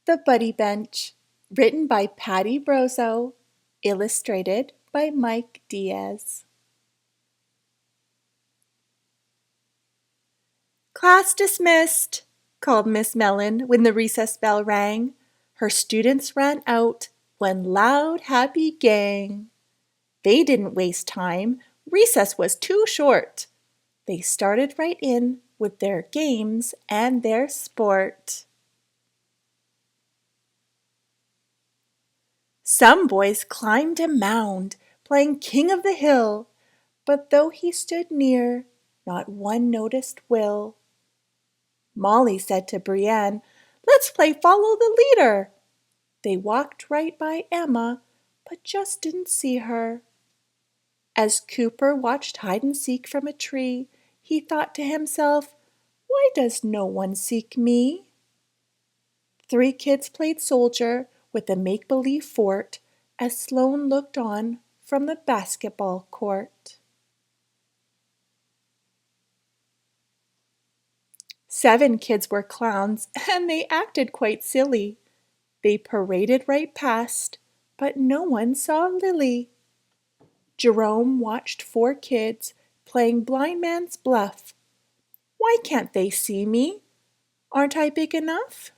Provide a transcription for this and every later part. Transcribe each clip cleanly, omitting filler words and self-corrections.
The Buddy Bench, written by Patty Brozo, illustrated by Mike Deas. "Class dismissed," called Miss Mellon when the recess bell rang. Her students ran out, one loud, happy gang. They didn't waste time. Recess was too short. They started right in with their games and their sport. Some boys climbed a mound, playing king of the hill, but though he stood near, not one noticed Will. Molly said to Brienne, "Let's play follow the leader." They walked right by Emma, but just didn't see her. As Cooper watched hide and seek from a tree, he thought to himself, "Why does no one seek me?" 3 kids played soldier with a make-believe fort as Sloane looked on from the basketball court. 7 kids were clowns, and they acted quite silly. They paraded right past, but no one saw Lily. Jerome watched 4 kids playing blind man's bluff. "Why can't they see me? Aren't I big enough?"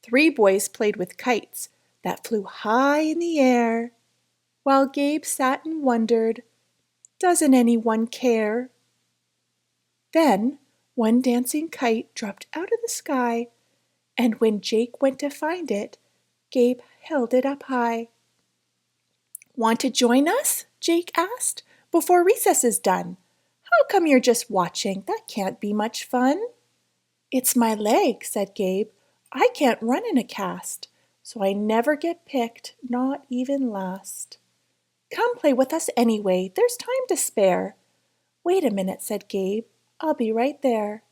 3 boys played with kites that flew high in the air, while Gabe sat and wondered, "Doesn't anyone care?" Then one dancing kite dropped out of the sky, and when Jake went to find it, Gabe held it up high. "Want to join us?" Jake asked, "before recess is done. How come you're just watching? That can't be much fun." "It's my leg," said Gabe. "I can't run in a cast, so I never get picked, not even last." "Come play with us anyway, there's time to spare." "Wait a minute," said Gabe. "I'll be right there."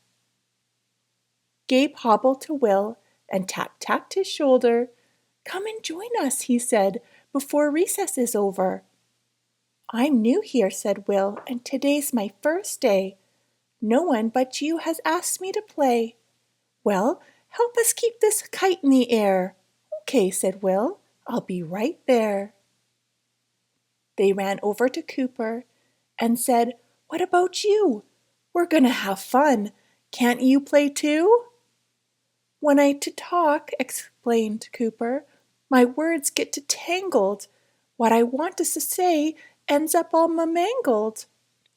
Gabe hobbled to Will and tapped his shoulder. "Come and join us," he said, "before recess is over." "I'm new here," said Will, "and today's my first day. No one but you has asked me to play." "Well, help us keep this kite in the air." "Okay," said Will, "I'll be right there." They ran over to Cooper and said, "What about you? We're going to have fun. Can't you play too?" "When I to talk," explained Cooper, "my words get to tangled. What I want to say ends up all mangled."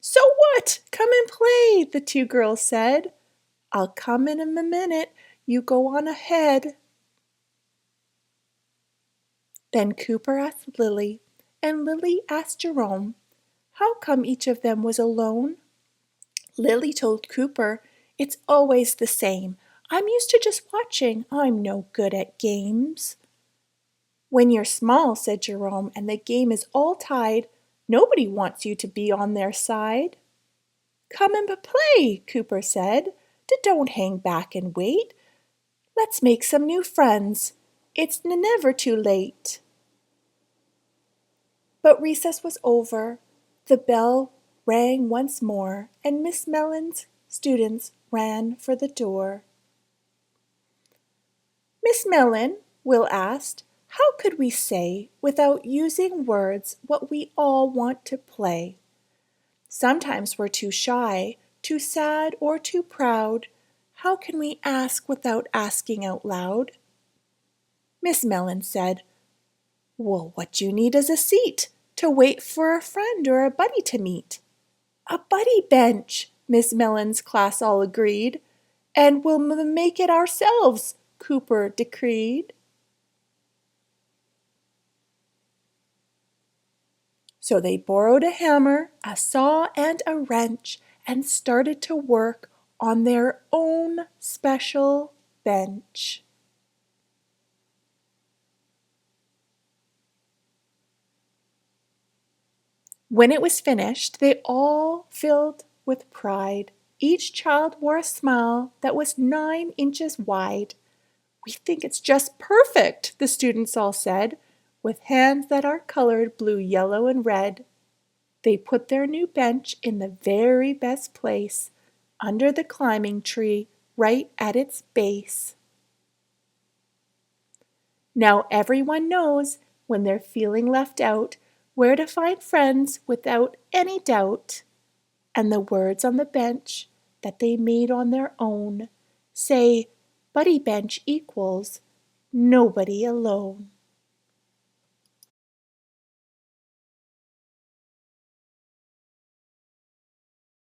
"So what? Come and play," the 2 girls said. "I'll come in a minute. You go on ahead." Then Cooper asked Lily, and Lily asked Jerome, how come each of them was alone. Lily told Cooper, "It's always the same. I'm used to just watching. I'm no good at games." "When you're small," said Jerome, "and the game is all tied, nobody wants you to be on their side." "Come and play," Cooper said. "Don't hang back and wait. Let's make some new friends. It's never too late." But recess was over. The bell rang once more, and Miss Mellon's students ran for the door. "Miss Mellon," Will asked, "how could we say, without using words, what we all want to play? Sometimes we're too shy, too sad, or too proud. How can we ask without asking out loud?" Miss Mellon said, "Well, what you need is a seat, to wait for a friend or a buddy to meet." "A buddy bench," Miss Mellon's class all agreed. "And we'll make it ourselves," Cooper decreed. So they borrowed a hammer, a saw, and a wrench, and started to work on their own special bench. When it was finished, they all filled with pride. Each child wore a smile that was 9 inches wide. "We think it's just perfect," the students all said, with hands that are colored blue, yellow, and red. They put their new bench in the very best place, under the climbing tree, right at its base. Now everyone knows, when they're feeling left out, where to find friends without any doubt. And the words on the bench that they made on their own say Buddy Bench equals nobody alone.